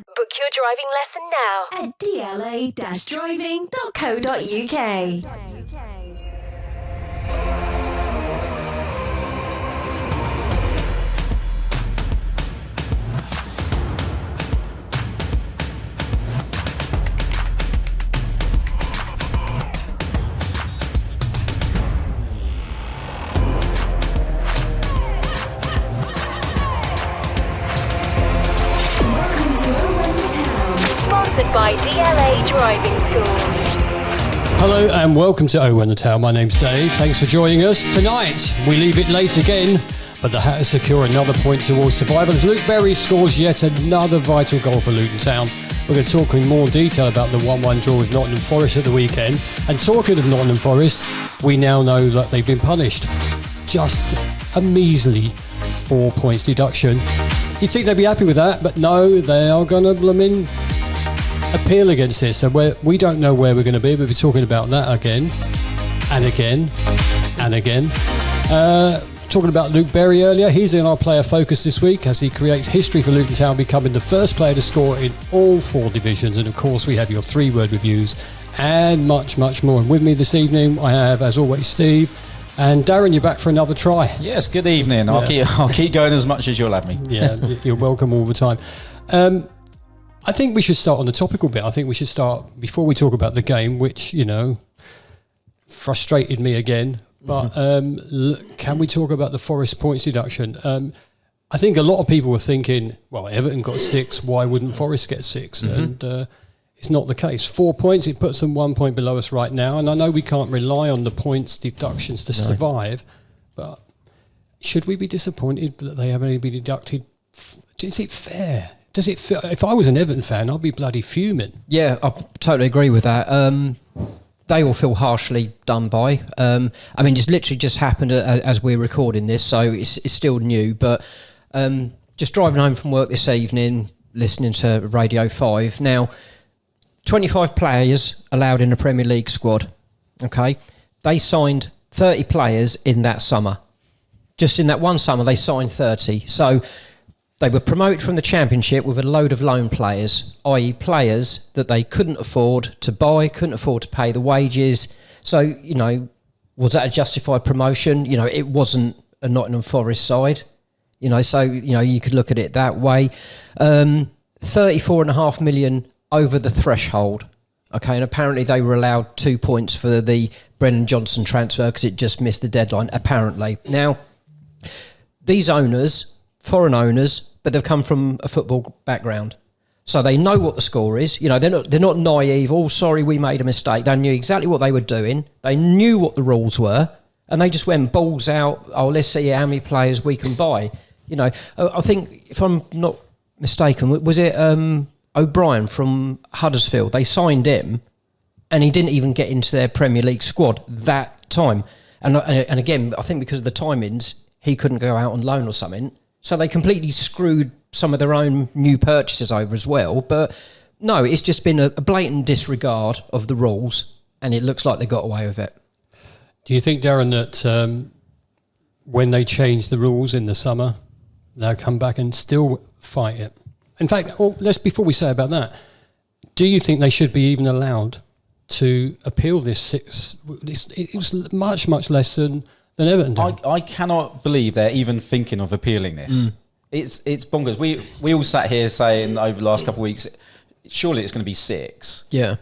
Book your driving lesson now at dla-driving.co.uk. Sponsored by DLA Driving Schools. Hello and welcome to Oh When the Town. My name's Dave. Thanks for joining us. Tonight, we leave it late again, but the Hatters secure another point towards survival as Luke Berry scores yet another vital goal for Luton Town. We're going to talk in more detail about the 1-1 draw with Nottingham Forest at the weekend. And talking of Nottingham Forest, we now know that they've been punished. Just a measly 4 points deduction. You'd think they'd be happy with that, but no, they are going to appeal against this. So we don't know where we're going to be, but we're talking about that again and again and again. Talking about Luke Berry earlier, he's in our player focus this week as he creates history for Luton Town, becoming the first player to score in all 4 divisions. And of course, we have your 3-word reviews and much, much more. And with me this evening, I have, as always, Steve. And Darren, you're back for another try. Yes, good evening. Yeah. I'll keep going as much as you'll have me. Yeah, you're welcome all the time. I think we should start on the topical bit. I think we should start before we talk about the game, which, frustrated me again. But can we talk about the Forest points deduction? I think a lot of people were thinking, well, Everton got 6, why wouldn't Forest get 6? And it's not the case. 4 points, it puts them 1 point below us right now. And I know we can't rely on the points deductions to survive, but should we be disappointed that they haven't been deducted? Is it fair? Does it feel, if I was an Everton fan, I'd be bloody fuming. Yeah, I totally agree with that. They all feel harshly done by. It's literally just happened as we're recording this, so it's still new. But just driving home from work this evening, listening to Radio 5. Now, 25 players allowed in the Premier League squad. Okay, they signed 30 players in that summer. Just in that one summer, they signed 30. So they were promoted from the Championship with a load of loan players, i.e. players that they couldn't afford to buy, couldn't afford to pay the wages. So, was that a justified promotion? It wasn't a Nottingham Forest side. So you could look at it that way. 34.5 million over the threshold. Okay, and apparently they were allowed 2 points for the Brennan Johnson transfer because it just missed the deadline, apparently. Now, these owners, foreign owners, but they've come from a football background, so they know what the score is. They're not naive. Oh, sorry, we made a mistake. They knew exactly what they were doing. They knew what the rules were, and they just went balls out. Oh, let's see how many players we can buy. I think, if I'm not mistaken, was it O'Brien from Huddersfield? They signed him, and he didn't even get into their Premier League squad that time. And again, I think because of the timings, he couldn't go out on loan or something. So they completely screwed some of their own new purchases over as well. But no, it's just been a blatant disregard of the rules, and it looks like they got away with it. Do you think, Darren, that when they change the rules in the summer, they'll come back and still fight it? In fact, before we say about that, do you think they should be even allowed to appeal this 6? It was much, much less than Everton did. I cannot believe they're even thinking of appealing this. It's bonkers. We all sat here saying over the last couple of weeks, surely it's going to be 6. Yeah.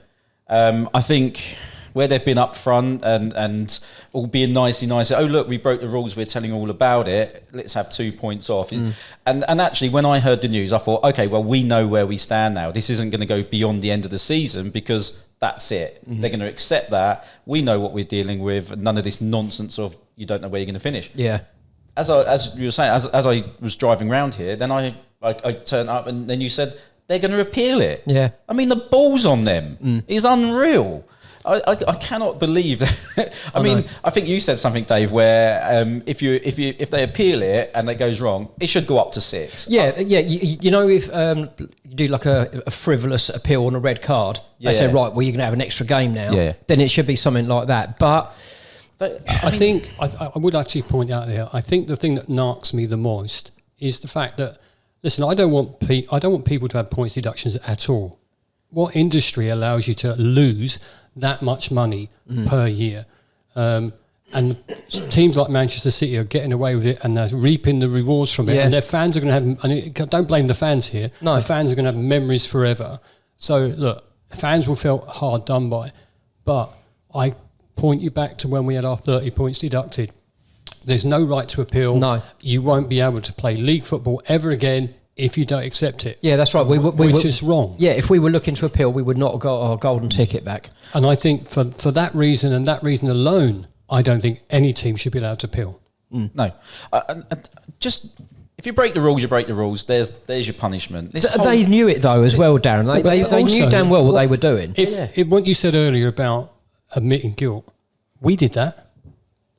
I think where they've been up front and all being nicey, oh look, we broke the rules, we're telling you all about it, let's have 2 points off. And actually, when I heard the news, I thought, okay, well, we know where we stand now. This isn't going to go beyond the end of the season because that's it. They're going to accept that. We know what we're dealing with. None of this nonsense of you don't know where you're going to finish. Yeah. As you were saying, as I was driving around here, then I turned up and then you said they're going to appeal it. Yeah. I mean, the balls on them is unreal. I cannot believe that. I think you said something, Dave, where if they appeal it and it goes wrong, it should go up to 6. Yeah. If you do like a frivolous appeal on a red card, they say, right, well, you're going to have an extra game now. Yeah. Then it should be something like that. But I would actually point out there, I think the thing that narks me the most is the fact that Listen, I don't want people to have points deductions at all. What industry allows you to lose that much money per year? And teams like Manchester City are getting away with it, and they're reaping the rewards from it. Yeah. And their fans are going to have. Don't blame the fans here. No. The fans are going to have memories forever. So look, fans will feel hard done by, but I point you back to when we had our 30 points deducted. There's no right to appeal. No. You won't be able to play league football ever again if you don't accept it. Yeah, that's right. Which is wrong. Yeah, if we were looking to appeal, we would not have got our golden ticket back. And I think for that reason and that reason alone, I don't think any team should be allowed to appeal. No. Just... If you break the rules, you break the rules. There's your punishment. They knew it though as well, Darren. They also, knew damn well what they were doing. If what you said earlier about admitting guilt, we did that,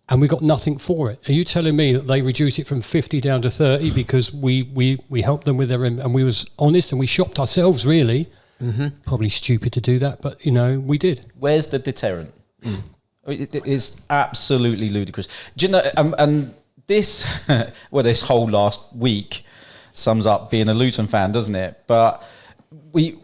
and we got nothing for it. Are you telling me that they reduced it from 50 down to 30 because we helped them with their, and we was honest and we shopped ourselves really? Mm-hmm. Probably stupid to do that, but we did. Where's the deterrent? It is absolutely ludicrous. Do you know? And this, this whole last week sums up being a Luton fan, doesn't it? But we're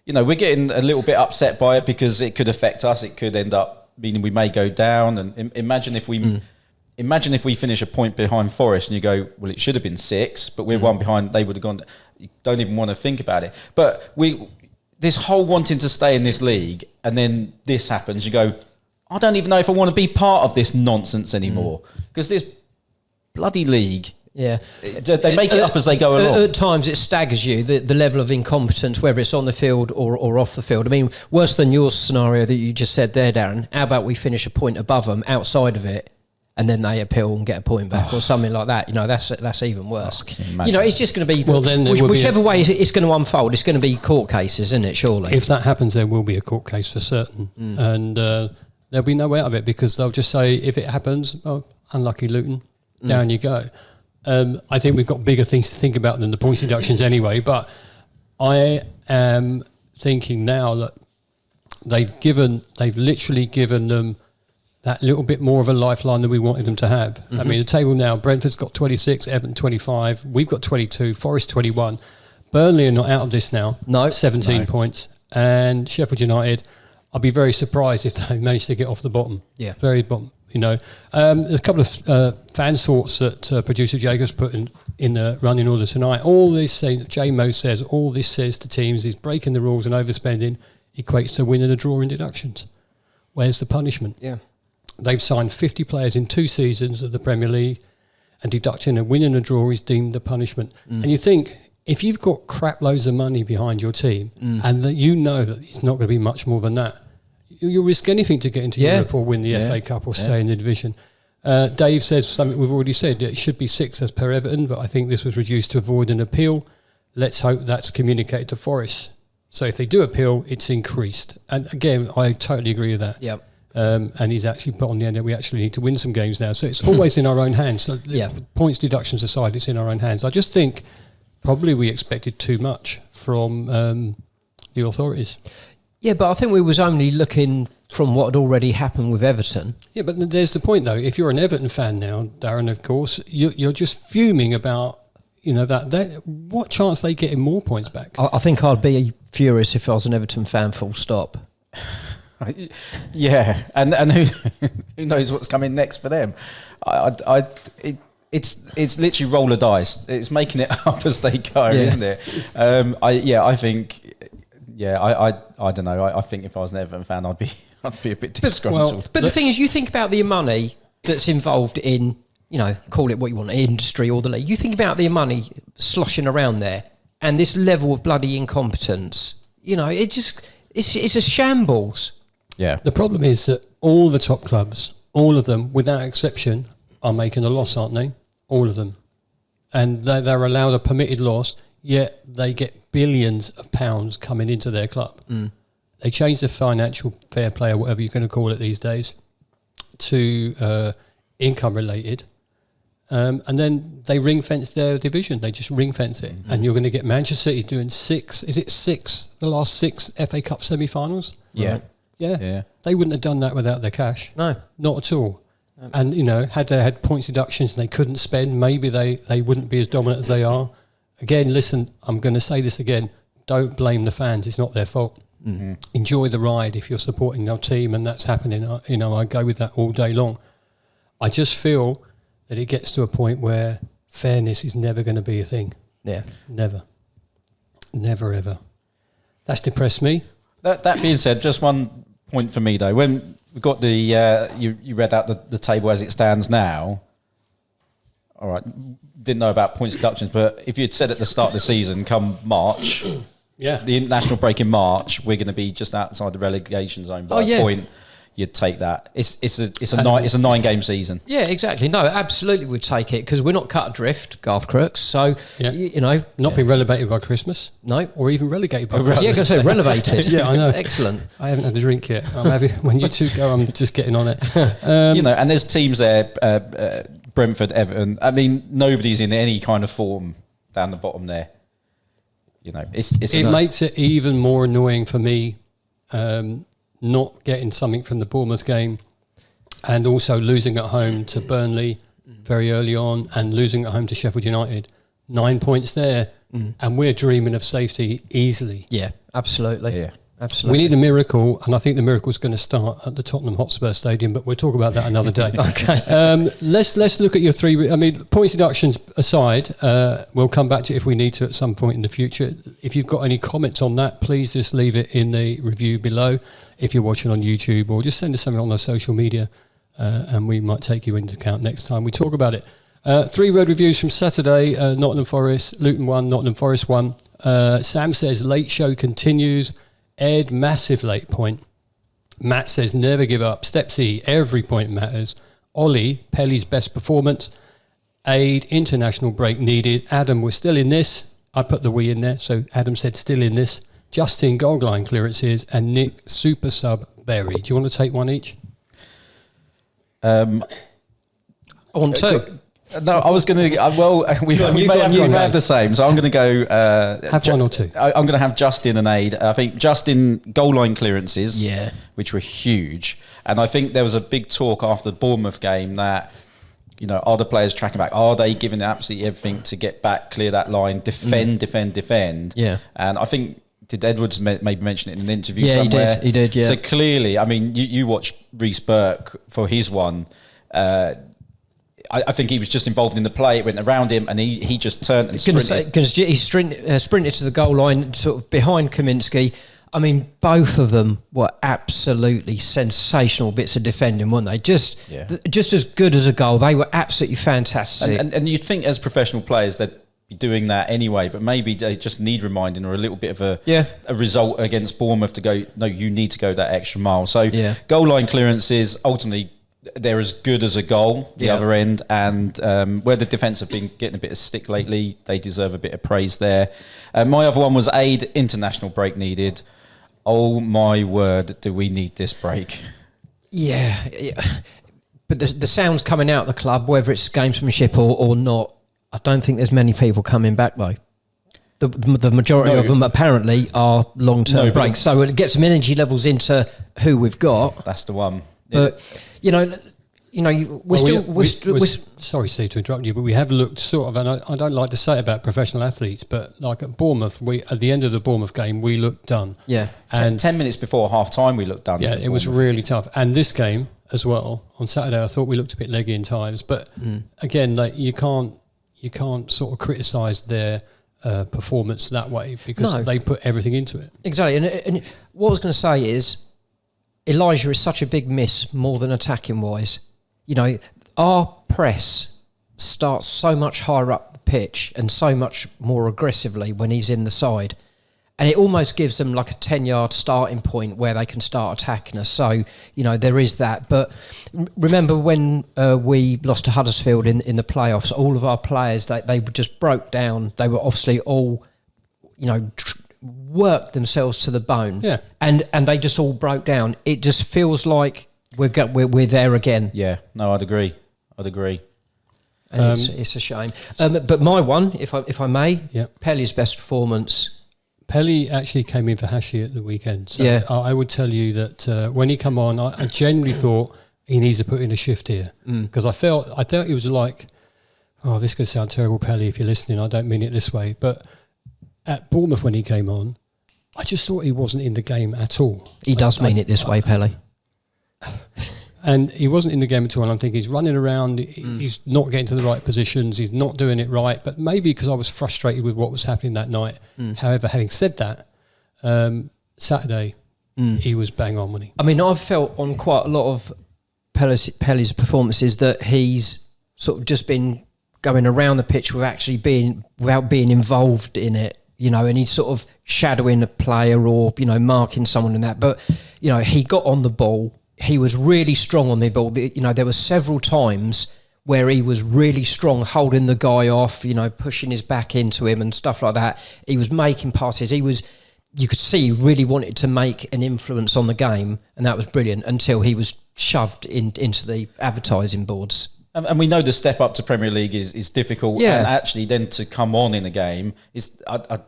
getting a little bit upset by it because it could affect us. It could end up meaning we may go down. And imagine if we finish a point behind Forest and you go, well, it should have been 6, but we're one behind. They would have gone. You don't even want to think about it. But this whole wanting to stay in this league, and then this happens. You go, I don't even know if I want to be part of this nonsense anymore because this bloody league. Yeah, they make it up as they go along. At times, it staggers you the level of incompetence, whether it's on the field or off the field. I mean, worse than your scenario that you just said there, Darren. How about we finish a point above them outside of it, and then they appeal and get a point back or something like that? That's even worse. It's just going to be whichever way it's going to unfold. It's going to be court cases, isn't it? Surely, if that happens, there will be a court case for certain, and there'll be no way out of it because they'll just say if it happens, oh, unlucky Luton, down you go. I think we've got bigger things to think about than the points deductions anyway, but I am thinking now that they've literally given them that little bit more of a lifeline than we wanted them to have. Mm-hmm. I mean, the table now, Brentford's got 26, Everton 25, we've got 22, Forest 21. Therburnley are not out of this now. No. 17 points. And Sheffield United, I'd be very surprised if they managed to get off the bottom. Yeah. Very bottom. A couple of fans' thoughts that producer Jacobs put in the running order tonight. All this, J-Mo says, all this says to teams is breaking the rules and overspending equates to winning a draw in deductions. Where's the punishment? Yeah. They've signed 50 players in 2 seasons of the Premier League, and deducting and winning a draw is deemed the punishment. And you think, if you've got crap loads of money behind your team and that you know that it's not going to be much more than that, you'll risk anything to get into Europe or win the FA Cup or stay in the division. Dave says something we've already said. It should be 6 as per Everton, but I think this was reduced to avoid an appeal. Let's hope that's communicated to Forest. So if they do appeal, it's increased. And again, I totally agree with that. Yep. And he's actually put on the end that we actually need to win some games now. So it's always in our own hands. So points deductions aside, it's in our own hands. I just think probably we expected too much from the authorities. Yeah, but I think we was only looking from what had already happened with Everton. Yeah, but there's the point, though. If you're an Everton fan now, Darren, of course, you're just fuming about, that what chance they getting more points back? I think I'd be furious if I was an Everton fan, full stop. Yeah, and who knows what's coming next for them? It's literally roll of dice. It's making it up as they go, isn't it? I think. Yeah, I don't know. I think if I was an Everton fan, I'd be a bit disgruntled. But the thing is, you think about the money that's involved in, call it what you want, industry or the league. You think about the money sloshing around there, and this level of bloody incompetence. It's a shambles. Yeah. The problem is that all the top clubs, all of them, without exception, are making a loss, aren't they? All of them, and they're allowed a permitted loss. Yet they get billions of pounds coming into their club. They changed the financial fair play or whatever you're going to call it these days to income related. And then they ring fence their division. They just ring fence it. And you're going to get Manchester City doing 6. Is it 6? The last 6 FA Cup semi-finals? Yeah. Right. Yeah. They wouldn't have done that without their cash. No. Not at all. And, had they had points deductions and they couldn't spend, maybe they wouldn't be as dominant as they are. again, listen, I'm going to say this again. Don't blame the fans. It's not their fault. Mm-hmm. Enjoy the ride if you're supporting our team and that's happening. I go with that all day long. I just feel that it gets to a point where fairness is never going to be a thing. Yeah. Never, ever. That's depressed me. That being said, just one point for me though. When we got the you read out the table as it stands now. All right, didn't know about points deductions, but if you'd said at the start of the season, come March, the international break in March, we're going to be just outside the relegation zone by a point. You'd take that. It's a 9-game season. Yeah, exactly. No, absolutely, we'd take it because we're not cut adrift, Garth Crooks. So not been relegated by Christmas. No, or even relegated by Christmas. Yeah, because they're relegated. Yeah, I know. Excellent. I haven't had a drink yet. I'm having when you two go. I'm just getting on it. And there's teams there. Brentford, Everton. I mean, nobody's in any kind of form down the bottom there. It makes it even more annoying for me. Not getting something from the Bournemouth game and also losing at home to Burnley very early on and losing at home to Sheffield United. 9 points there and we're dreaming of safety easily. Yeah, absolutely. Yeah. Absolutely. We need a miracle, and I think the miracle's going to start at the Tottenham Hotspur Stadium, but we'll talk about that another day. Okay. Let's look at your three. I mean, points deductions aside, we'll come back to it if we need to at some point in the future. If you've got any comments on that, please just leave it in the review below. If you're watching on YouTube, or just send us something on our social media, and we might take you into account next time we talk about it. 3 road reviews from Saturday: Nottingham Forest, Luton 1, Nottingham Forest 1. Sam says late show continues. Ed, massive late point. Matt says never give up. Stepsy, every point matters. Ollie, Pelly's best performance. Aid, international break needed. Adam, we're still in this. I put the we in there, so Adam said still in this. Justin, goal line clearances. And Nick, super sub Berry. Do you want to take one each? I want two. No, I was going to. We may have the same, so I'm going to go. Have one or two. I'm going to have Justin and Aid. I think Justin goal line clearances, which were huge, and I think there was a big talk after the Bournemouth game that, are the players tracking back? Are they giving absolutely everything to get back, clear that line, defend? Yeah, and I think. Did Edwards maybe mention it in an interview somewhere? Yeah, he did, yeah. So clearly, I mean, you watched Reece Burke for his one. I think he was just involved in the play. It went around him, and he just turned and sprinted. Because he sprinted to the goal line, sort of behind Kaminsky. I mean, both of them were absolutely sensational bits of defending, weren't they? Just as good as a goal. They were absolutely fantastic. And you'd think as professional players they'd be doing that anyway, but maybe they just need reminding or a little bit of a result against Bournemouth to go, no, you need to go that extra mile. So goal line clearances, ultimately, they're as good as a goal, the other end, and where the defence have been getting a bit of stick lately, they deserve a bit of praise there. My other one was Aid, international break needed. Oh my word, do we need this break? Yeah. But the sounds coming out of the club, whether it's gamesmanship or not, I don't think there's many people coming back though. The majority of them apparently are long-term breaks, so it gets some energy levels into who we've got. That's the one. But we're sorry, Steve, to interrupt you, but we have looked sort of, and I don't like to say it about professional athletes, but like at Bournemouth, at the end of the Bournemouth game, we looked done. Yeah, and 10 minutes before half time, we looked done. Yeah, it was really tough. And this game as well on Saturday, I thought we looked a bit leggy in times, but again, like you can't sort of criticise their performance that way because they put everything into it. Exactly, and what I was going to say is, Elijah is such a big miss more than attacking wise. Our press starts so much higher up the pitch and so much more aggressively when he's in the side. And it almost gives them like a 10-yard starting point where they can start attacking us. So, there is that. But remember when we lost to Huddersfield in the playoffs, all of our players, they just broke down. They were obviously all, worked themselves to the bone. Yeah. And they just all broke down. It just feels like we're there again. Yeah, no, I'd agree. And it's a shame. But my one, if I may, Pelly's best performance. Pelly actually came in for Hashi at the weekend. So I would tell you that when he come on, I genuinely thought he needs to put in a shift here because I felt he was like, oh, this could sound terrible, Pelly, if you're listening. I don't mean it this way. But at Bournemouth when he came on, I just thought he wasn't in the game at all. He does mean it this way, Pelly. And he wasn't in the game at all. And I'm thinking he's running around. He's not getting to the right positions. He's not doing it right. But maybe because I was frustrated with what was happening that night. However, having said that, Saturday, he was bang on, wasn't he? I mean, I've felt on quite a lot of Pelly's performances that he's sort of just been going around the pitch without being involved in it, you know, and he's sort of shadowing a player or, you know, marking someone in that. But, you know, he got on the ball. He was really strong on the ball. You know, there were several times where he was really strong, holding the guy off, you know, pushing his back into him and stuff like that. He was making passes. You could see he really wanted to make an influence on the game, and that was brilliant until he was shoved into the advertising boards. And we know the step up to Premier League is difficult, and actually then to come on in a game is I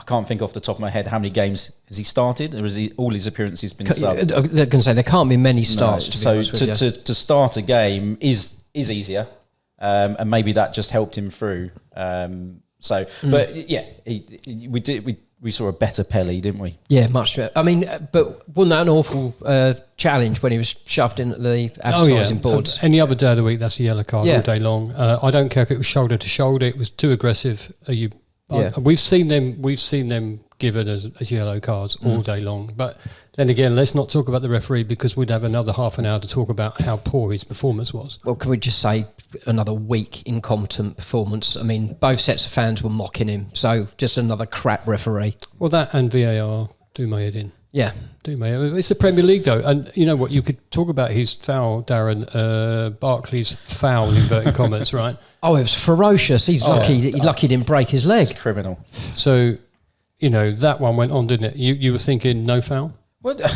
can't think off the top of my head how many games has he started, or has he all his appearances been subbed? They're going to say there can't be many starts. No. To start a game is easier, and maybe that just helped him through. But yeah, we saw a better Pelly, didn't we? Yeah, much better. I mean, but wasn't that an awful challenge when he was shoved into the advertising boards? Any other day of the week, that's a yellow card all day long. I don't care if it was shoulder to shoulder; it was too aggressive. We've seen them given as yellow cards all day long. But then again, let's not talk about the referee because we'd have another half an hour to talk about how poor his performance was. Well, can we just say another weak, incompetent performance? I mean, both sets of fans were mocking him, so just another crap referee. Well, that and VAR do my head in. Yeah. It's the Premier League, though. And you know what? You could talk about his foul, Darren, Barkley's foul, inverted commas, right? Oh, it was ferocious. He's lucky he didn't break his leg. It's criminal. So, you know, that one went on, didn't it? You were thinking no foul? What? Do you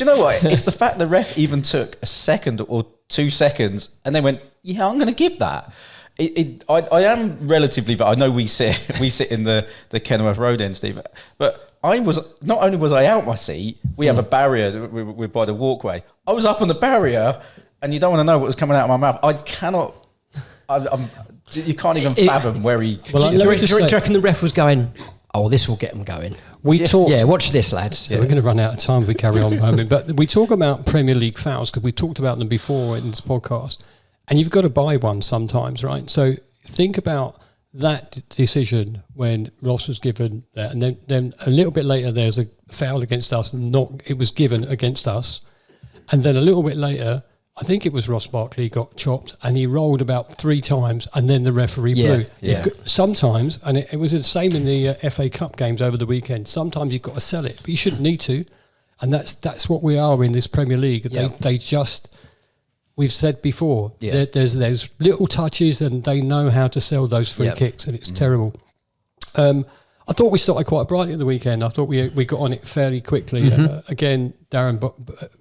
know what? It's the fact the ref even took a second or 2 seconons and then went, yeah, I'm going to give that. I am relatively, but I know we sit in the Kenilworth Road end, Steve. But not only was I out my seat, we have a barrier. We're by the walkway. I was up on the barrier, and you don't want to know what was coming out of my mouth. I cannot. You can't even fathom where he. Well, do you reckon the ref was going? Oh, this will get them going. Yeah, watch this, lads. Yeah. We're going to run out of time if we carry on. But we talk about Premier League fouls because we talked about them before in this podcast. And you've got to buy one sometimes, right? So think about that decision when Ross was given that. And then a little bit later, there's a foul against us. It was given against us. And then a little bit later, I think it was Ross Barkley got chopped and he rolled about 3 times and then the referee blew. Yeah. Sometimes, and it was the same in the FA Cup games over the weekend, sometimes you've got to sell it, but you shouldn't need to. And that's what we are in this Premier League. They just... We've said before, there's little touches and they know how to sell those free kicks and it's terrible. I thought we started quite brightly at the weekend. I thought we got on it fairly quickly. Again, Darren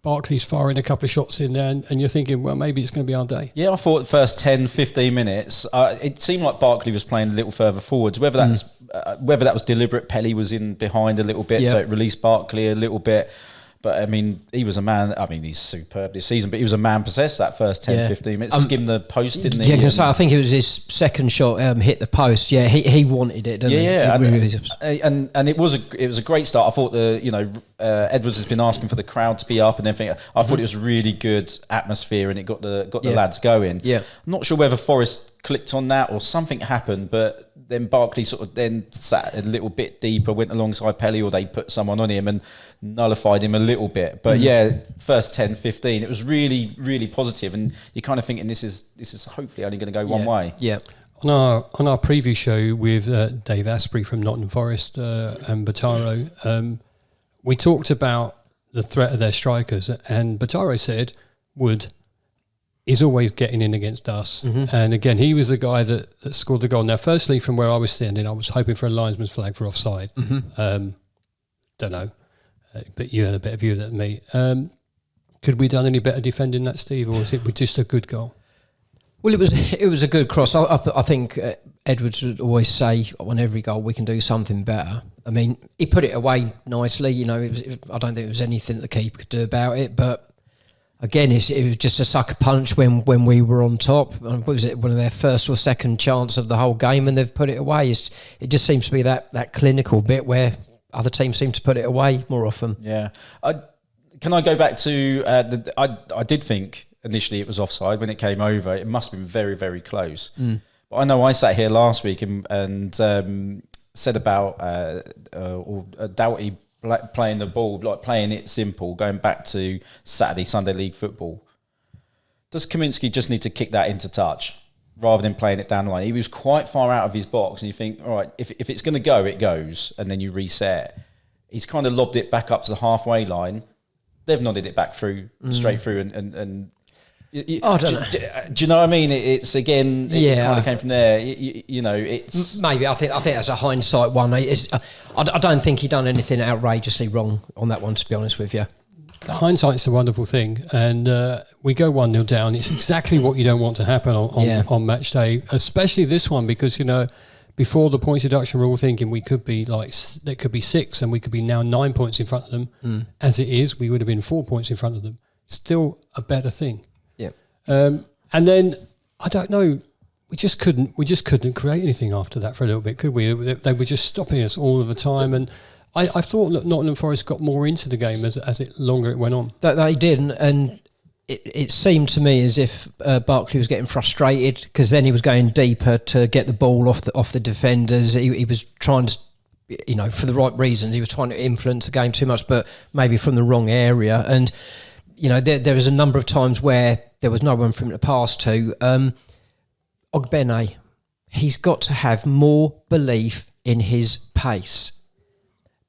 Barkley's firing a couple of shots in there and you're thinking, well, maybe it's going to be our day. Yeah, I thought the first 10, 15 minutes, it seemed like Barkley was playing a little further forwards. Whether that was deliberate, Pelly was in behind a little bit, so it released Barkley a little bit. But, I mean, he was a man... I mean, he's superb this season, but he was a man possessed that first 10, 15 minutes. Skimmed the post, didn't he? Yeah, I think it was his second shot hit the post. Yeah, he wanted it, didn't he? Yeah, and it was a great start. I thought Edwards has been asking for the crowd to be up and everything. I thought it was really good atmosphere and it got the lads going. Yeah. I'm not sure whether Forest clicked on that or something happened, but then Barkley sort of then sat a little bit deeper, went alongside Pelly, or they put someone on him and nullified him a little bit. But first 10, 15, it was really, really positive, and you're kind of thinking this is hopefully only going to go one way. Yeah. On our preview show with Dave Asprey from Nottingham Forest and Bataro, we talked about the threat of their strikers, and Bataro said Wood is always getting in against us. And again, he was the guy that scored the goal. Now, firstly, from where I was standing, I was hoping for a linesman's flag for offside. Don't know, but you had a better view of that than me. Could we done any better defending that, Steve, or was it just a good goal? Well, it was a good cross. I think Edwards would always say on every goal we can do something better. I mean, he put it away nicely. You know, I don't think there was anything the keeper could do about it, but Again, it was just a sucker punch when we were on top. What was it, one of their first or second chance of the whole game, and they've put it away. It just seems to be that clinical bit where other teams seem to put it away more often. Yeah. Can I go back to I did think initially it was offside when it came over. It must have been very, very close. But I know I sat here last week and said about Doughty playing the ball, like playing it simple, going back to Saturday, Sunday League football. Does Kaminsky just need to kick that into touch rather than playing it down the line? He was quite far out of his box, and you think, all right, if it's going to go, it goes, and then you reset. He's kind of lobbed it back up to the halfway line. They've nodded it back through, straight through, and I don't know. Do you know what I mean? It's again, it kind of came from there. You know, it's maybe I think that's a hindsight one. I don't think he done anything outrageously wrong on that one, to be honest with you. Hindsight's a wonderful thing, and we go 1-0 down. It's exactly what you don't want to happen on match day, especially this one, because, you know, before the points deduction, we're all thinking we could be like, there could be 6 and we could be now 9 points in front of them. As it is, we would have been 4 points in front of them. Still a better thing. Yeah. And then, I don't know, we just couldn't create anything after that for a little bit, could we? They were just stopping us all of the time, and I thought that Nottingham Forest got more into the game as it longer it went on. That they did, and it seemed to me as if Barkley was getting frustrated because then he was going deeper to get the ball off the defenders. He was trying to, you know, for the right reasons. He was trying to influence the game too much, but maybe from the wrong area. And you know, there was a number of times where there was no one for him to pass to. Ogbene, he's got to have more belief in his pace.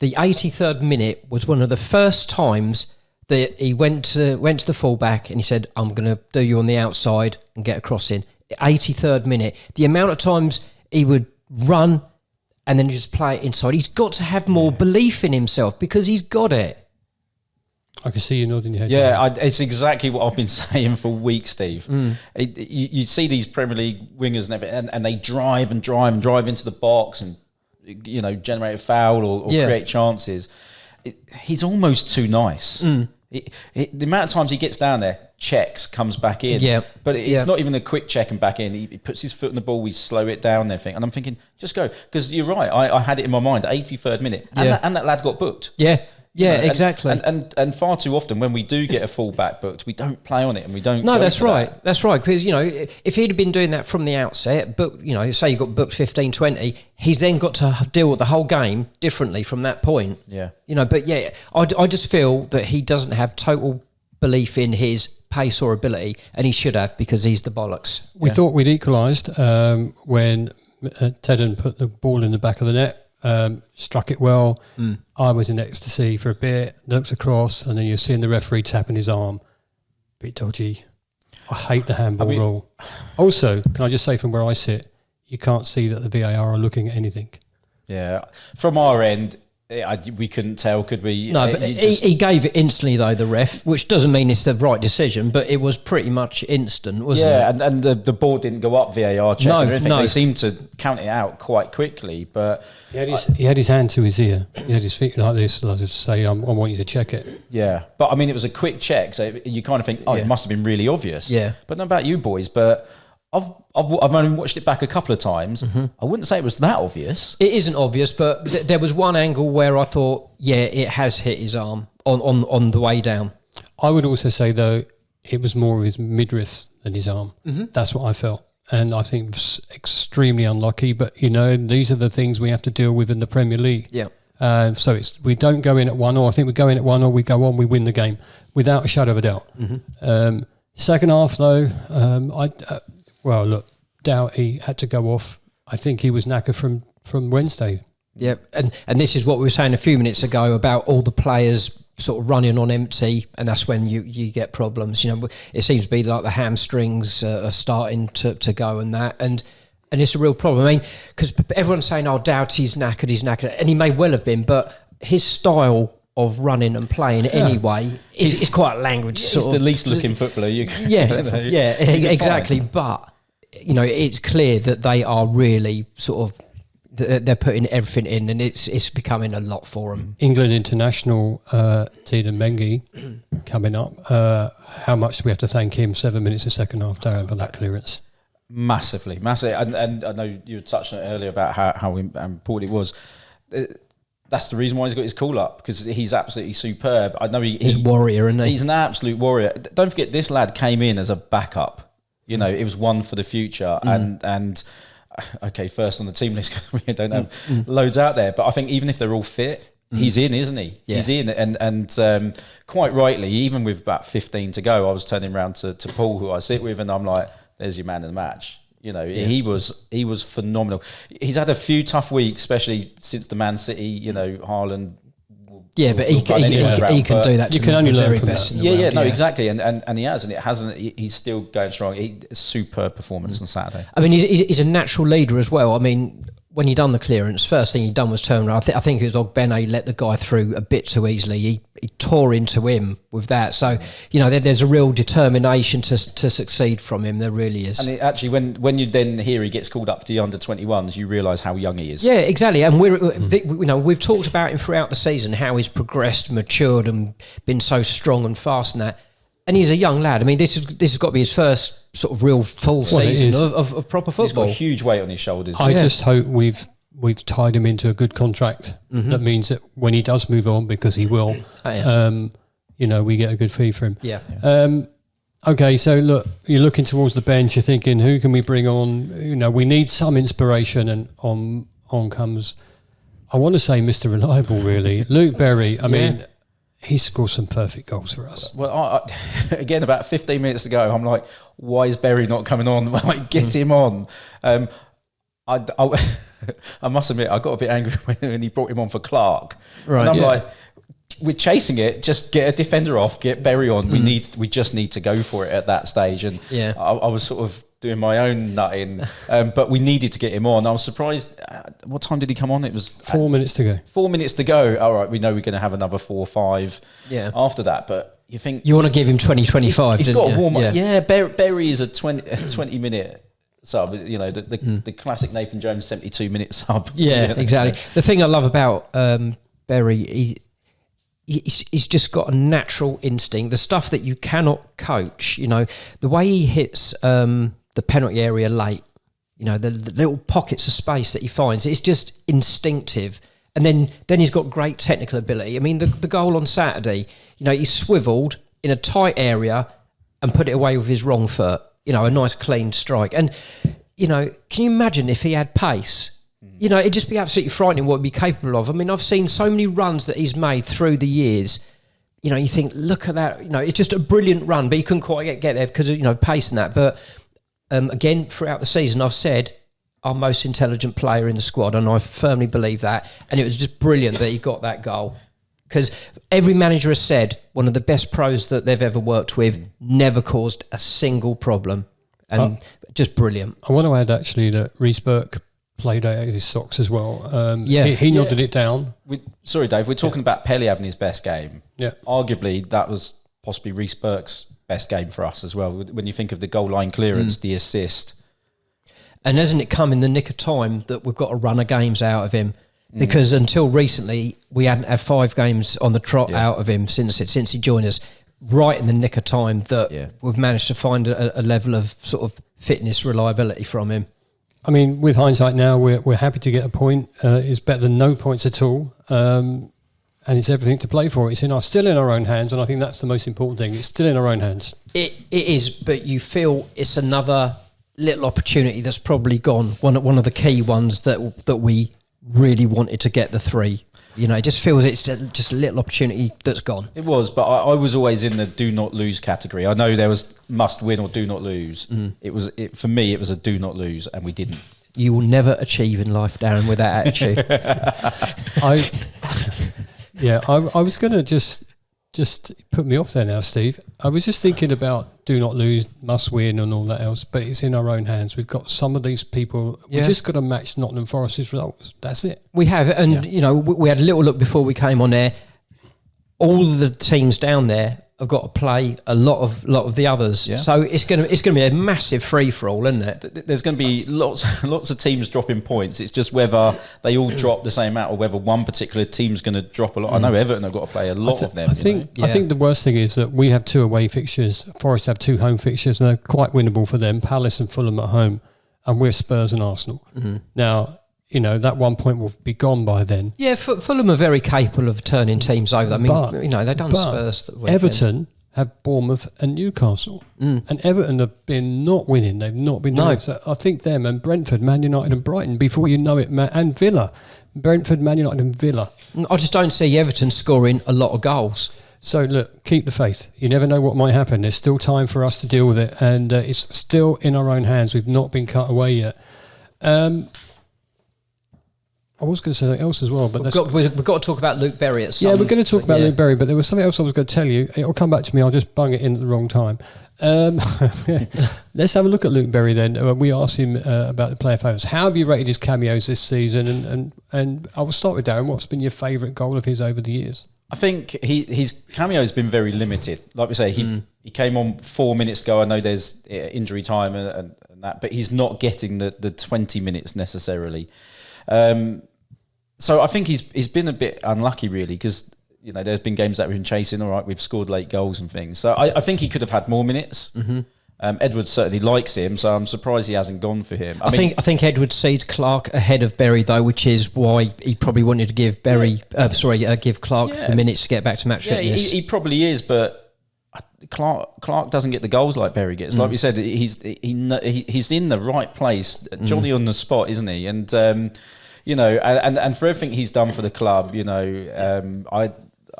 The 83rd minute was one of the first times that he went to the fullback and he said, I'm going to do you on the outside and get a cross in. 83rd minute. The amount of times he would run and then just play it inside. He's got to have more belief in himself because he's got it. I can see you nodding your head. Yeah, it's exactly what I've been saying for weeks, Steve. You see these Premier League wingers and everything, and they drive into the box and, you know, generate a foul or create chances. He's almost too nice. The amount of times he gets down there, checks, comes back in. But it's not even a quick check and back in. He puts his foot in the ball, we slow it down, everything. And I'm thinking, just go. Because you're right, I had it in my mind, 83rd minute. And that lad got booked. Yeah, exactly. And far too often when we do get a full-back booked, we don't play on it and we don't. No, that's right. That's right. Because, you know, if he'd have been doing that from the outset, but, you know, say you got booked 15, 20, he's then got to deal with the whole game differently from that point. Yeah. You know, but yeah, I just feel that he doesn't have total belief in his pace or ability, and he should have because he's the bollocks. We thought we'd equalised when Tedden put the ball in the back of the net. Struck it well. I was in ecstasy for a bit, looked across, and then you're seeing the referee tapping his arm. Bit dodgy. I hate the handball rule. Also, can I just say from where I sit, you can't see that the VAR are looking at anything. Yeah. From our end, we couldn't tell, could we? No, but he gave it instantly, though, the ref, which doesn't mean it's the right decision, but it was pretty much instant, wasn't it? Yeah, and the ball didn't go up VAR check or anything. They seemed to count it out quite quickly, but... He had his hand to his ear. He had his feet like this, like to say, I want you to check it. Yeah, but I mean, it was a quick check, so you kind of think, it must have been really obvious. Yeah. But not about you boys, but... I've only watched it back a couple of times. I wouldn't say it was that obvious. It isn't obvious, but there was one angle where I thought, it has hit his arm on the way down. I would also say, though, it was more of his midriff than his arm. That's what I felt. And I think it's extremely unlucky. But, you know, these are the things we have to deal with in the Premier League. Yeah. So we don't go in at 1-0. I think we go in at 1-0, we go on, we win the game without a shadow of a doubt. Second half, though, well, look, Doughty had to go off. I think he was knackered from Wednesday. Yeah, and this is what we were saying a few minutes ago about all the players sort of running on empty, and that's when you get problems. You know, it seems to be like the hamstrings are starting to go and that, and it's a real problem. I mean, because everyone's saying, "Oh, Doughty's knackered," and he may well have been, but his style of running and playing anyway is quite language. He's the least looking footballer you can. Exactly. But you know, it's clear that they are really sort of they're putting everything in, and it's becoming a lot for them. England international Tiedemann Mengi coming up. How much do we have to thank him? 7 minutes a second half, Darren, for that clearance. Massive. And I know you touched on it earlier about how important it was. That's the reason why he's got his call up, because he's absolutely superb. I know he's a warrior, isn't he? He's an absolute warrior. Don't forget, this lad came in as a backup. You know, it was one for the future. And okay, first on the team list, we don't have loads out there. But I think even if they're all fit, he's in, isn't he? Yeah. He's in. And quite rightly, even with about 15 to go, I was turning around to Paul, who I sit with, and I'm like, there's your man in the match. You know, he was phenomenal. He's had a few tough weeks, especially since the Man City, you know, Haaland. Yeah, but he can do that. You can only learn from that. Exactly. And he has, and it hasn't. He's still going strong. Superb performance on Saturday. I mean, he's a natural leader as well. I mean, when he done the clearance, first thing he done was turn around. I think it was Ogbene let the guy through a bit too easily. He tore into him with that. So, you know, there's a real determination to succeed from him. There really is. And actually, when you then hear he gets called up to the under-21s, you realise how young he is. Yeah, exactly. And we've talked about him throughout the season, how he's progressed, matured, and been so strong and fast and that. And he's a young lad. I mean, this has got to be his first sort of real full season of proper football. He's got a huge weight on his shoulders. I just hope we've tied him into a good contract. That means that when he does move on, because he will, you know, we get a good fee for him. Yeah. Okay, so look, you're looking towards the bench. You're thinking, who can we bring on? You know, we need some inspiration, and on comes, I want to say, Mr. Reliable, really, Luke Berry. I mean, he scored some perfect goals for us. Well, again, about 15 minutes ago, I'm like, why is Berry not coming on? Like, get him on. I must admit, I got a bit angry when he brought him on for Clark. Right, and I'm like, we're chasing it. Just get a defender off, get Berry on. We just need to go for it at that stage. And I was sort of doing my own nutting, but we needed to get him on. I was surprised. What time did he come on? It was 4 minutes to go. 4 minutes to go. All right, we know we're going to have another 4 or 5 after that. But you think you want to give him 20-25? He's got a warm up. Yeah, Berry is a 20 minute sub. You know, the classic Nathan Jones 72-minute sub. Yeah, exactly. The thing I love about Berry, he's just got a natural instinct. The stuff that you cannot coach. You know, the way he hits the penalty area late. You know, the little pockets of space that he finds. It's just instinctive. And then he's got great technical ability. I mean, the goal on Saturday, you know, he swiveled in a tight area and put it away with his wrong foot. You know, a nice clean strike. And, you know, can you imagine if he had pace? You know, it'd just be absolutely frightening what he'd be capable of. I mean, I've seen so many runs that he's made through the years. You know, you think, look at that. You know, it's just a brilliant run, but he couldn't quite get there because of, you know, pace and that. But again, throughout the season, I've said our most intelligent player in the squad, and I firmly believe that. And it was just brilliant that he got that goal. Because every manager has said one of the best pros that they've ever worked with never caused a single problem. And just brilliant. I want to add, actually, that Reece Burke played out of his socks as well. He nodded it down. Sorry, Dave, we're talking about Pelly having his best game. Yeah. Arguably, that was possibly Reece Burke's best game for us as well. When you think of the goal line clearance, the assist. And hasn't it come in the nick of time that we've got a run of games out of him? Because until recently, we hadn't had 5 games on the trot out of him since he joined us. Right in the nick of time that we've managed to find a level of sort of fitness, reliability from him. I mean, with hindsight now, we're happy to get a point. It's better than no points at all. And it's everything to play for. It's still in our own hands, and I think that's the most important thing. It's still in our own hands. It is, but you feel it's another little opportunity that's probably gone. One of the key ones that we really wanted to get the 3. You know, it just feels it's just a little opportunity that's gone. It was, but I was always in the do not lose category. I know there was must win or do not lose. For me, it was a do not lose, and we didn't. You will never achieve in life, Darren, with that attitude. I was going to just put me off there now, Steve. I was just thinking about do not lose, must win and all that else, but it's in our own hands. We've got some of these people. We've just got to match Nottingham Forest's results. That's it. We have. And, you know, we had a little look before we came on there. All the teams down there have got to play a lot of the others. Yeah. So it's going to be a massive free for all, isn't it? There's going to be lots of teams dropping points. It's just whether they all drop the same amount or whether one particular team's going to drop a lot. I know Everton have got to play a lot of them. I think the worst thing is that we have 2 away fixtures. Forest have 2 home fixtures, and they're quite winnable for them. Palace and Fulham at home, and we're Spurs and Arsenal. Now, you know, that 1 point will be gone by then. Yeah, Fulham are very capable of turning teams over. I mean, you know, they've done Spurs. That weekend. Everton have Bournemouth and Newcastle. And Everton have been not winning. They've not been doing so. I think them and Brentford, Man United and Brighton, before you know it, and Villa. Brentford, Man United and Villa. I just don't see Everton scoring a lot of goals. So, look, keep the faith. You never know what might happen. There's still time for us to deal with it, and it's still in our own hands. We've not been cut away yet. I was going to say something else as well, but we've got to talk about Luke Berry at some. Yeah, we're going to talk about Luke Berry, but there was something else I was going to tell you. It'll come back to me. I'll just bung it in at the wrong time. Let's have a look at Luke Berry then. We asked him about the player favourites. How have you rated his cameos this season? And I will start with Darren. What's been your favourite goal of his over the years? I think his cameo has been very limited. Like we say, he came on 4 minutes ago. I know there's injury time and that, but he's not getting the 20 minutes necessarily. So I think he's been a bit unlucky, really, because you know there's been games that we've been chasing. All right, we've scored late goals and things. So I think he could have had more minutes. Edwards certainly likes him, so I'm surprised he hasn't gone for him. I think Edwards sees Clark ahead of Berry though, which is why he probably wanted to give give Clark the minutes to get back to match fitness. He probably is, but Clark doesn't get the goals like Berry gets. Like we said, he's in the right place, jolly on the spot, isn't he? And you know, and for everything he's done for the club, you know,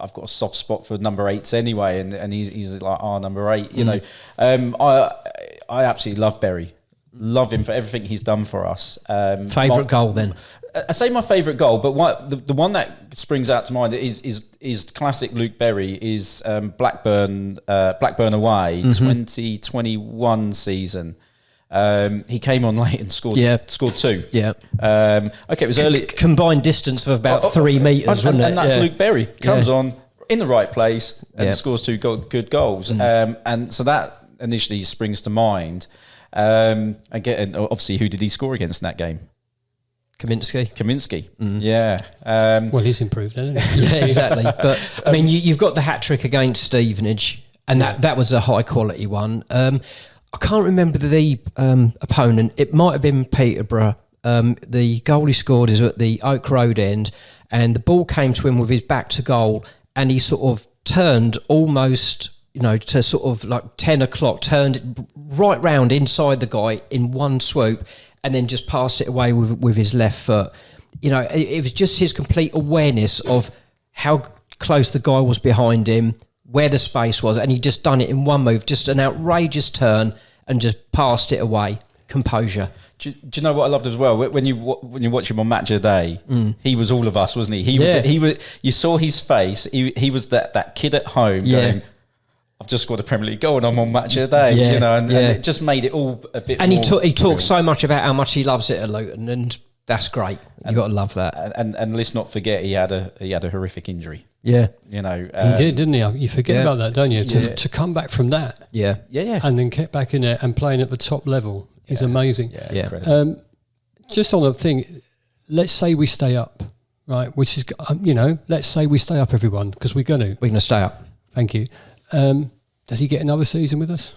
I've got a soft spot for number 8s anyway, and he's like our number 8. You know, I absolutely love Berry. Love him for everything he's done for us. Favourite goal then? I say my favourite goal, but the one that springs out to mind is classic Luke Berry is Blackburn away 2021 season. He came on late and scored 2. Yeah. Okay, it was early. Combined distance of about 3 metres, wasn't it? And that's Luke Berry. Comes on in the right place and scores 2 good goals. And so that initially springs to mind. Again, obviously, who did he score against in that game? Kaminsky. Yeah. Well, he's improved, hasn't he? Yeah, exactly. But, I mean, you've got the hat-trick against Stevenage, and that was a high-quality one. I can't remember the opponent. It might have been Peterborough. The goal he scored is at the Oak Road end, and the ball came to him with his back to goal, and he sort of turned almost, you know, to sort of like 10 o'clock, turned it right round inside the guy in one swoop, and then just passed it away with his left foot. You know, it was just his complete awareness of how close the guy was behind him, where the space was, and he just done it in one move, just an outrageous turn, and just passed it away. Composure. Do you know what I loved as well? When you watch him on Match of the Day, he was all of us, wasn't he? He was. You saw his face. He was that kid at home going, I've just scored a Premier League goal and I'm on Match of the Day. You know, and it just made it all a bit. And more he talks so much about how much he loves it at Luton, and that's great. You got to love that. And let's not forget he had a horrific injury. Yeah, you know he did, didn't he? You forget about that, don't you? To come back from that, yeah, and then get back in there and playing at the top level is amazing. Yeah. Just on the thing, let's say we stay up, right? Which is, let's say we stay up, everyone, because we're going to stay up. Thank you. Does he get another season with us?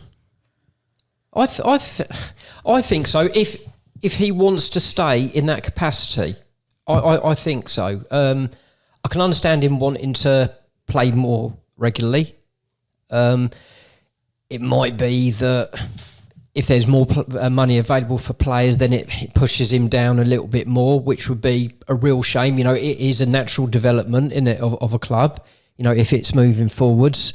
I think so. If he wants to stay in that capacity, I think so. I can understand him wanting to play more regularly. It might be that if there's more money available for players, then it pushes him down a little bit more, which would be a real shame. You know, it is a natural development in it of a club, you know, if it's moving forwards.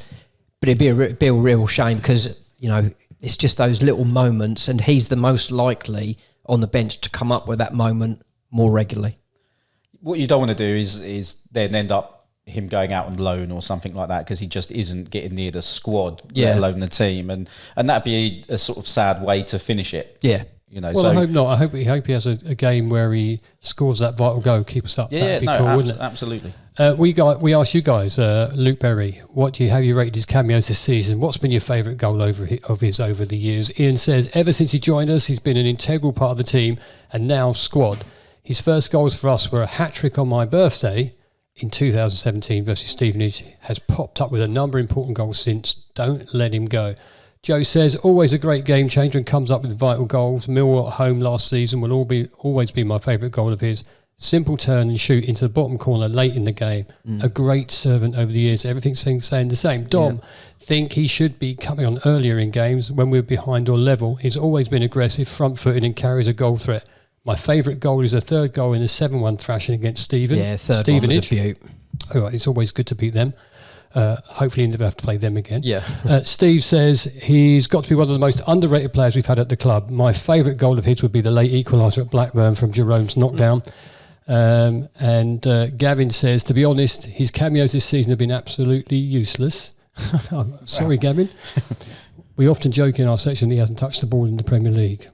But it'd be a real shame because, you know, it's just those little moments, and he's the most likely on the bench to come up with that moment more regularly. What you don't want to do is then end up him going out on loan or something like that because he just isn't getting near the squad, let alone the team, and that'd be a sort of sad way to finish it. Yeah, you know. Well, so, I hope not. I hope he has a game where he scores that vital goal, keep us up. That'd be cool, wouldn't it? Absolutely. We asked you guys, Luke Berry, have you rated his cameos this season? What's been your favourite goal of his over the years? Ian says, ever since he joined us, he's been an integral part of the team and now squad. His first goals for us were a hat-trick on my birthday in 2017 versus Stevenage. Has popped up with a number of important goals since. Don't let him go. Joe says, always a great game changer and comes up with vital goals. Millwall at home last season will always be my favourite goal of his. Simple turn and shoot into the bottom corner late in the game. A great servant over the years. Everything's saying the same. Dom, think he should be coming on earlier in games when we're behind or level. He's always been aggressive, front-footed and carries a goal threat. My favourite goal is a third goal in a 7-1 thrashing against Stevenage. Yeah, third one was a beaut. All right, it's always good to beat them. Hopefully you never have to play them again. Yeah. Steve says he's got to be one of the most underrated players we've had at the club. My favourite goal of his would be the late equaliser at Blackburn from Jerome's knockdown. Gavin says, to be honest, his cameos this season have been absolutely useless. Sorry, Gavin. We often joke in our section that he hasn't touched the ball in the Premier League.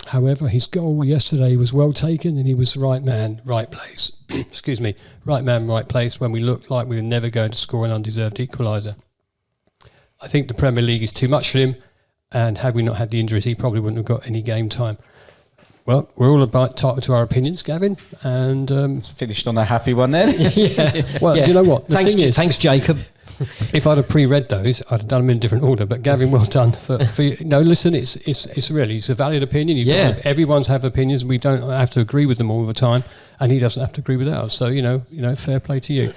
However, his goal yesterday was well taken and he was the right man, right place. Excuse me, right man, right place when we looked like we were never going to score an undeserved equaliser. I think the Premier League is too much for him, and had we not had the injuries, he probably wouldn't have got any game time. Well, we're all entitled to our opinions, Gavin, and Finished on a happy one then. well, do you know what? The Thanks, thing is, thanks, Jacob. if I'd have pre-read those, I'd have done them in a different order. But Gavin, well done for you. No, listen, it's a valid opinion. Everyone's have opinions. We don't have to agree with them all the time, and he doesn't have to agree with ours. So fair play to you.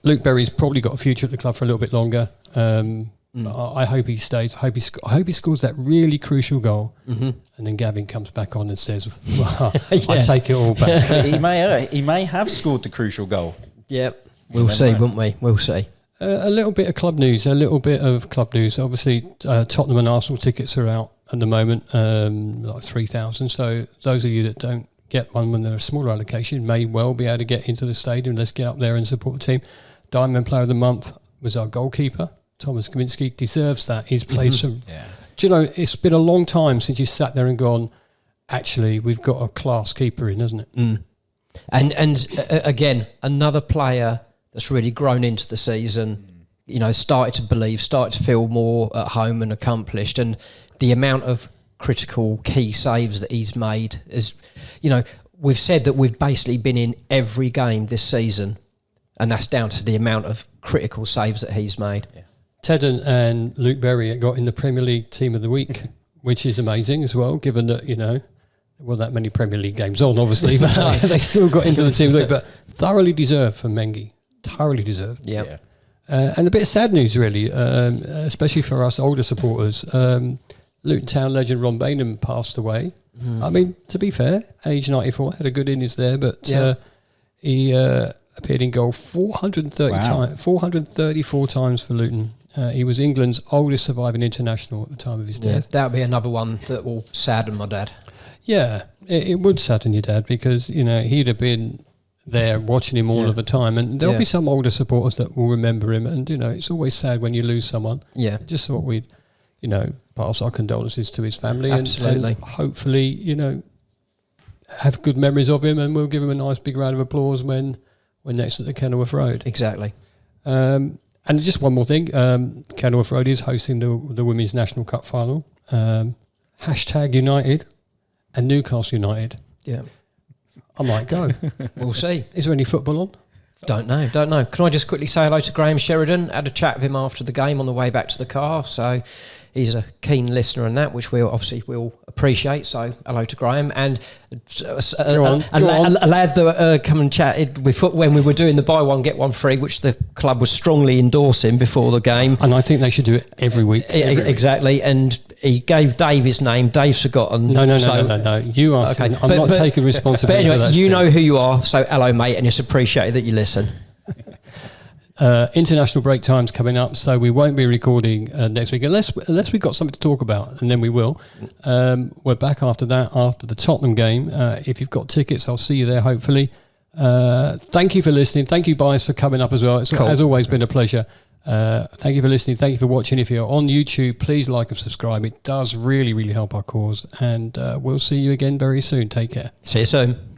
Luke Berry's probably got a future at the club for a little bit longer. I hope he stays. I hope he scores that really crucial goal, and then Gavin comes back on and says, well, I take it all back. he may have scored the crucial goal. Yep. We'll see, won't we? We'll see. A little bit of club news. Obviously, Tottenham and Arsenal tickets are out at the moment, like 3,000. So those of you that don't get one when they're a smaller allocation may well be able to get into the stadium. Let's get up there and support the team. Diamond Player of the Month was our goalkeeper. Thomas Kaminski deserves that. He's played some... Yeah. Do you know, it's been a long time since you sat there and gone, actually, we've got a class keeper in, hasn't it? And again, another player that's really grown into the season, started to believe, started to feel more at home and accomplished. And the amount of critical key saves that he's made is, we've said that we've basically been in every game this season, and that's down to the amount of critical saves that he's made. Yeah. Tedden and Luke Berry got in the Premier League Team of the Week, which is amazing as well, given that, there weren't that many Premier League games on, obviously, but they still got into the Team of the Week. But thoroughly deserved for Mengi. Thoroughly deserved. Yeah. And a bit of sad news, really, especially for us older supporters. Luton Town legend Ron Bainham passed away. I mean, to be fair, age 94, had a good innings there, but he appeared in goal 434 times for Luton. He was England's oldest surviving international at the time of his death. That would be another one that will sadden my dad. Yeah, it would sadden your dad because, he'd have been there watching him all of the time. And there'll be some older supporters that will remember him. And, it's always sad when you lose someone. Yeah. Just thought we'd, pass our condolences to his family. Absolutely. And hopefully, have good memories of him, and we'll give him a nice big round of applause when next at the Kenilworth Road. Exactly. And just one more thing. Kenilworth Road is hosting the Women's National Cup final. # United and Newcastle United. Yeah. I might go. We'll see. Is there any football on? Don't know. Can I just quickly say hello to Graham Sheridan? Had a chat with him after the game on the way back to the car. So he's a keen listener in that, which we'll appreciate. So hello to Graham. And a lad that come and chatted when we were doing the buy one, get one free, which the club was strongly endorsing before the game. And I think they should do it every week. Exactly. And he gave Dave his name. Dave's forgotten. No. You asked. Okay. I'm not taking responsibility but anyway, for that. You know who you are. So hello, mate. And it's appreciated that you listen. International break time's coming up, so we won't be recording next week unless we've got something to talk about, and then we will. We're back after that, after the Tottenham game. If you've got tickets, I'll see you there, hopefully. Thank you for listening. Thank you, guys, for coming up as well. It has always been a pleasure. Thank you for listening. Thank you for watching. If you're on YouTube, please like and subscribe. It does really, really help our cause, and we'll see you again very soon. Take care. See you soon.